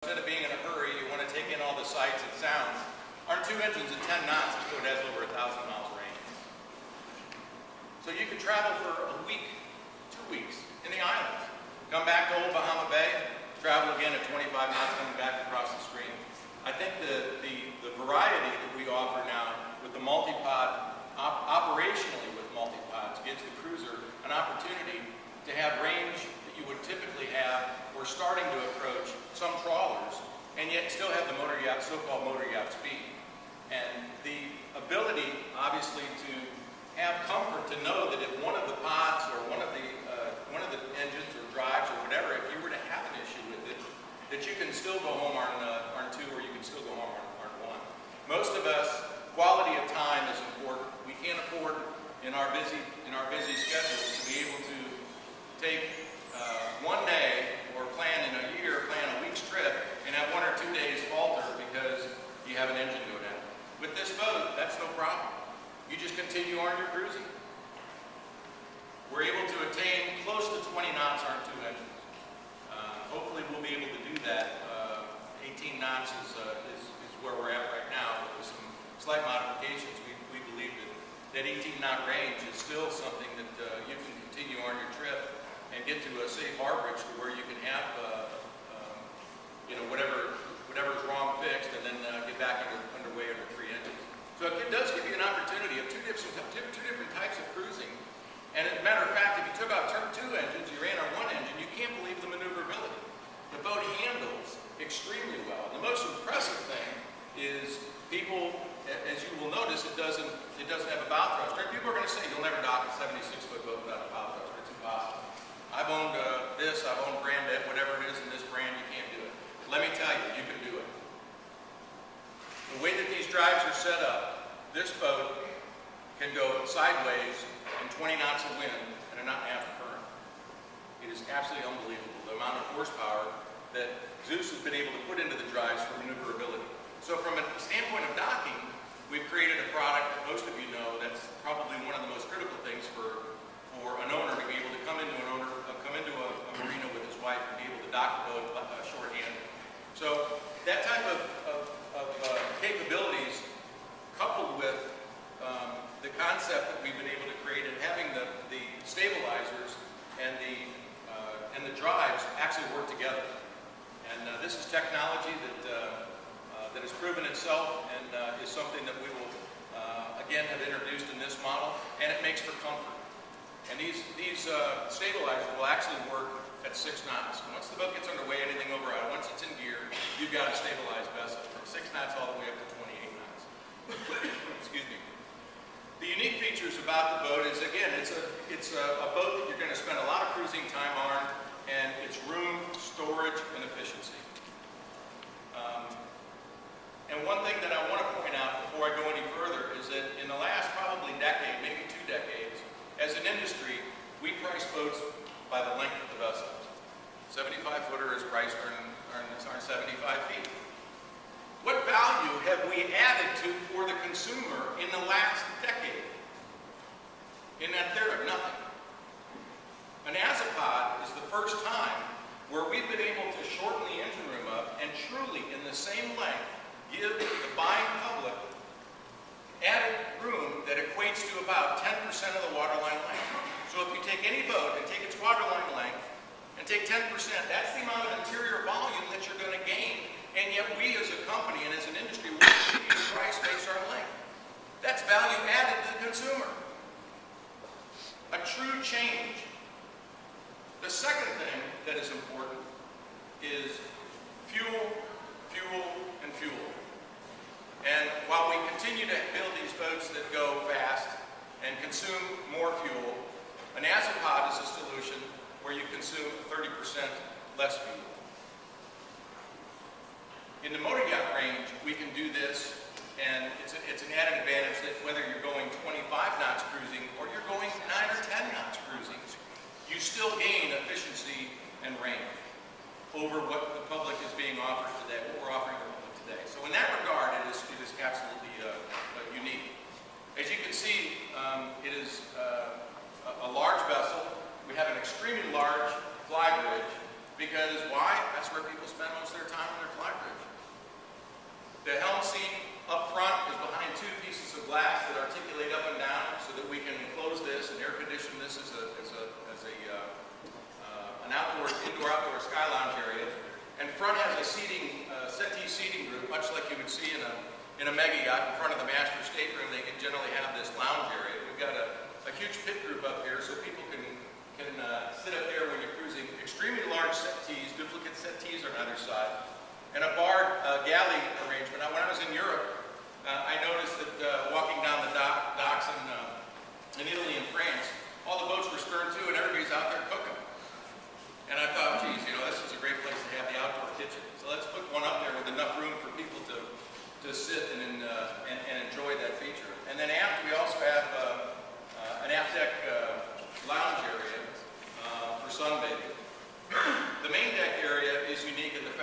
Instead of being in a hurry, you want to take in all the sights and sounds. Our two engines at 10 knots, this boat has over 1,000 miles range. So you can travel for a week, 2 weeks in the islands. Come back to Old Bahama Bay, travel again at 25 knots, coming back across the stream. I think the variety that we offer now with the multi-pod, operationally with multi-pods, gives the cruiser an opportunity to have range that you would typically have. We're starting to approach some trawlers, and yet still have the motor yacht, so-called motor yacht speed. And the ability, obviously, to have comfort to know that if one of the pods or one of the engines or drives or whatever, if you were to have an issue with it, that you can still go home on 2 or you can still go home on 1. Most of us, quality of time is important. We can't afford in our busy schedules to be able to take 1 day or plan in a year, plan a week's trip, and have 1 or 2 days falter because you have an engine go down. With this boat, that's no problem. You just continue on your cruising. We're able to attain close to 20 knots on 2 engines. Hopefully we'll be able to do that. 18 knots is where we're at right now. With some slight modifications, we believe that 18 knot range is still something that you can continue on your trip and get to a safe harborage to where you can have whatever's wrong fixed, and then get back underway under 3 engines. So it does give you an opportunity of two different types of cruising. And as a matter of fact, if you took off 2 engines, you ran on 1 engine, you can't believe the maneuverability. The boat handles extremely well. The most impressive thing is people, as you will notice, it doesn't have a bow thruster. And people are going to say you'll never dock a 76-foot boat without a bow thruster. It's impossible. I've owned this, I've owned Granddad, whatever it is in this brand, you can't do it. Let me tell you, you can do it. The way that these drives are set up, this boat can go sideways in 20 knots of wind and a knot and a half of current. It is absolutely unbelievable, the amount of horsepower that Zeus has been able to put into the drives for maneuverability. So from a standpoint of docking, we've created a product that most of you know that's probably one of the most critical things for an owner to be able to come into a marina with his wife and be able to dock the boat shorthanded. So that type of capabilities, coupled with the concept that we've been able to create and having the stabilizers and the drives actually work together. And this is technology that has proven itself and is something that we will again have introduced in this model, and it makes for comfort. And these stabilizers will actually work at 6 knots. And once the boat gets underway, anything over once it's in gear, you've got a stabilized vessel from 6 knots all the way up to 28 knots. Excuse me. The unique features about the boat is, again, it's a boat that you're going to spend a lot of cruising time on, and it's room, storage, and efficiency. And one thing that I want to point out before I go any further is that in the last probably decade, maybe 2 decades, as an industry, we price boats by the length of the vessel. 75-footer is priced on 75 feet. What value have we added to for the consumer in the last decade? In that there, nothing. An Azipod is the first time where we've been able to shorten the engine room up and truly, in the same length, give the buying public added room that equates to about 10% of the waterline length. So if you take any boat and take its waterline length and take 10%, that's the amount of interior volume that you're going to gain. And yet we as a company and as an industry will continue to price based on length. That's value added to the consumer. A true change. The second thing that is important is fuel, fuel, and fuel. And while we continue to build these boats that go fast and consume more fuel, an Azipod is a solution where you consume 30% less fuel. In the motor yacht range, we can do this, and it's an added advantage that whether you're going 25 knots cruising or you're going 9 or 10 knots cruising, you still gain efficiency and range over what the public is being offered today, what we're offering the public today. So in that regard, it is absolutely unique. As you can see, it is a large vessel. We have an extremely large fly bridge because why? That's where people spend most of their time on their seating, settee seating group, much like you would see in a mega yacht in front of the master stateroom. They can generally have this lounge area. We've got a huge pit group up here so people can sit up there when you're cruising. Extremely large settees, duplicate settees on either side.